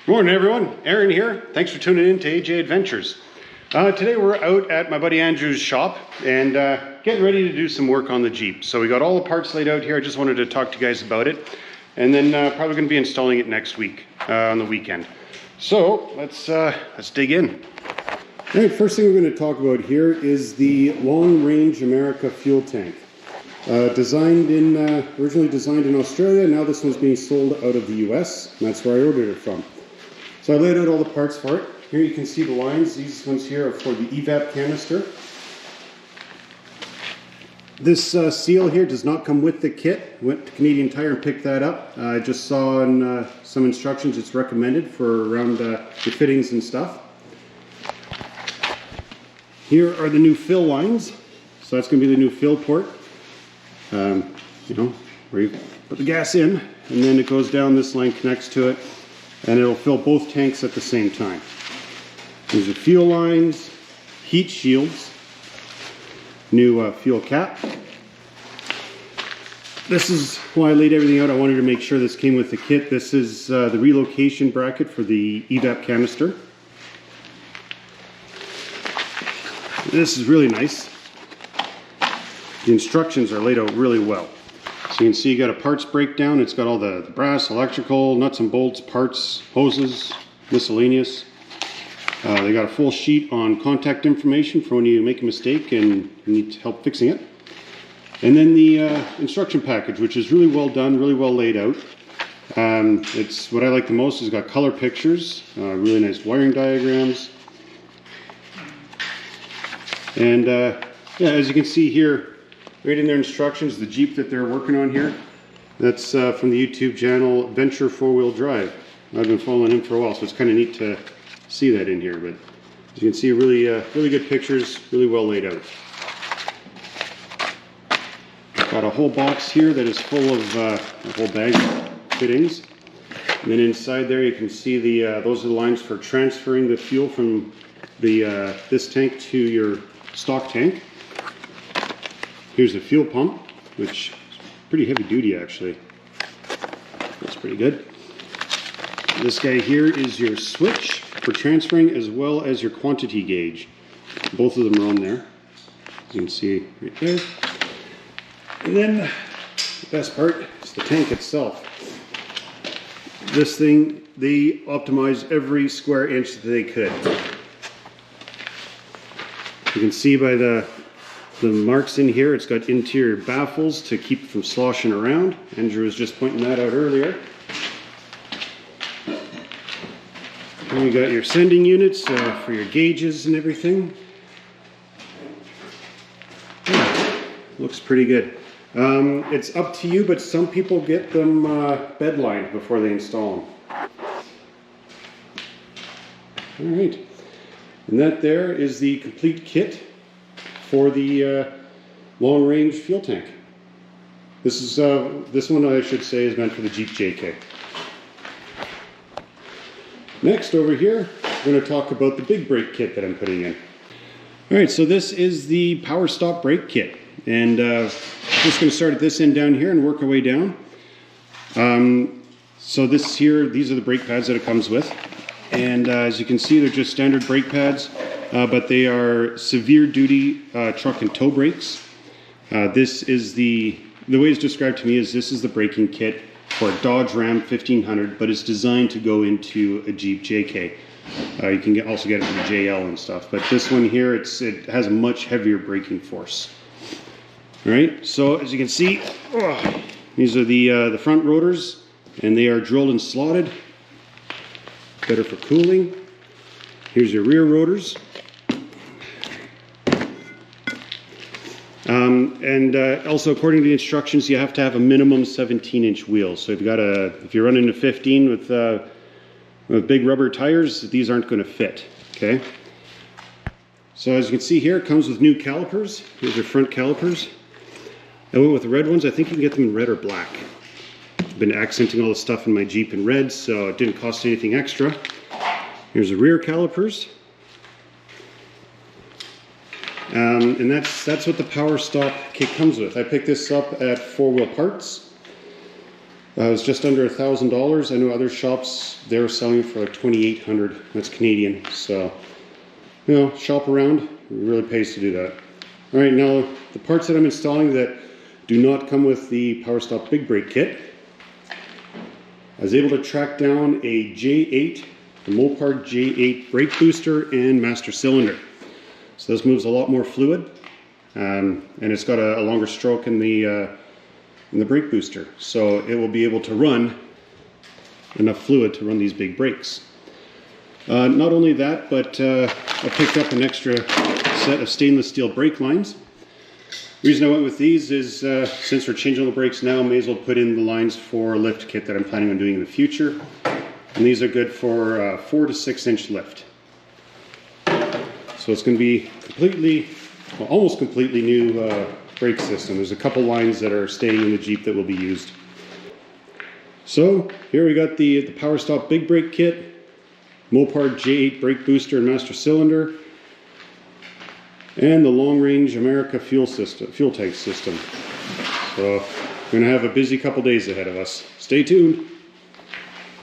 Morning everyone, Aaron here. Thanks for tuning in to AJ Adventures. Today we're out at my buddy Andrew's shop and getting ready to do some work on the Jeep. So we got all the parts laid out here. I just wanted to talk to you guys about it. And then probably going to be installing it next week on the weekend. So let's dig in. All right, first thing we're going to talk about here is the Long Range America fuel tank. Originally designed in Australia, now this one's being sold out of the US, and that's where I ordered it from. So I laid out all the parts for it. Here you can see the lines. These ones here are for the evap canister. This seal here does not come with the kit. Went to Canadian Tire and picked that up. I just saw in some instructions it's recommended for around the fittings and stuff. Here are the new fill lines. So that's going to be the new fill port. Where you put the gas in, and then it goes down, this line connects to it, and it'll fill both tanks at the same time. These are fuel lines, heat shields, new fuel cap. This is why I laid everything out. I wanted to make sure this came with the kit. This is the relocation bracket for the evap canister. This is really nice. The instructions are laid out really well. So you can see you got a parts breakdown. It's got all the brass, electrical, nuts and bolts, parts, hoses, miscellaneous. They got a full sheet on contact information for when you make a mistake and you need help fixing it. And then the instruction package, which is really well done, really well laid out. It's what I like the most is got color pictures, really nice wiring diagrams. And yeah, as you can see here, right in their instructions, the Jeep that they're working on here, that's from the YouTube channel Venture 4-Wheel Drive. I've been following him for a while, so it's kind of neat to see that in here. But as you can see, really good pictures, really well laid out. Got a whole box here that is full of a whole bag of fittings. And then inside there you can see those are the lines for transferring the fuel from this tank to your stock tank. Here's the fuel pump, which is pretty heavy duty actually. That's pretty good. This guy here is your switch for transferring as well as your quantity gauge. Both of them are on there. You can see right there. And then the best part is the tank itself. This thing, they optimized every square inch that they could. You can see by the marks in here, it's got interior baffles to keep it from sloshing around. Andrew was just pointing that out earlier. And you got your sending units for your gauges and everything. Yeah, looks pretty good. It's up to you, but some people get them bed lined before they install them. All right, and that there is the complete kit for the long range fuel tank. This one I should say is meant for the Jeep JK. Next over here, we're going to talk about the big brake kit that I'm putting in. All right, so this is the power stop brake kit, and just going to start at this end down here and work our way down. So these are the brake pads that it comes with, and as you can see, they're just standard brake pads. But they are severe duty truck and tow brakes. This is the way it's described to me is this is the braking kit for a Dodge Ram 1500, but it's designed to go into a Jeep JK. You can also get it from JL and stuff, but this one here, it has a much heavier braking force. All right, so as you can see, these are the front rotors, and they are drilled and slotted, better for cooling. Here's your rear rotors. Also, according to the instructions, you have to have a minimum 17-inch wheel. So if you're running a 15 with big rubber tires, these aren't going to fit. Okay. So as you can see here, it comes with new calipers. Here's your front calipers. I went with the red ones. I think you can get them in red or black. I've been accenting all the stuff in my Jeep in red, so it didn't cost anything extra. Here's the rear calipers. And that's what the power stop kit comes with. I picked this up at 4-Wheel Parts. It was just under $1,000. I know other shops, they're selling for like $2,800. That's Canadian. So, you know, shop around. It really pays to do that. All right, now the parts that I'm installing that do not come with the PowerStop Big Brake Kit. I was able to track down a J8, the Mopar J8 Brake Booster and Master Cylinder. So this moves a lot more fluid, and it's got a longer stroke in the brake booster. So it will be able to run enough fluid to run these big brakes. Not only that, but I picked up an extra set of stainless steel brake lines. The reason I went with these is since we're changing the brakes now, I may as well put in the lines for a lift kit that I'm planning on doing in the future. And these are good for 4 to 6 inch lift. So it's going to be completely, well, almost completely new brake system. There's a couple lines that are staying in the Jeep that will be used. So here we got the PowerStop Big Brake Kit, Mopar J8 Brake Booster and Master Cylinder, and the Long Range America fuel tank system. So we're going to have a busy couple days ahead of us. Stay tuned.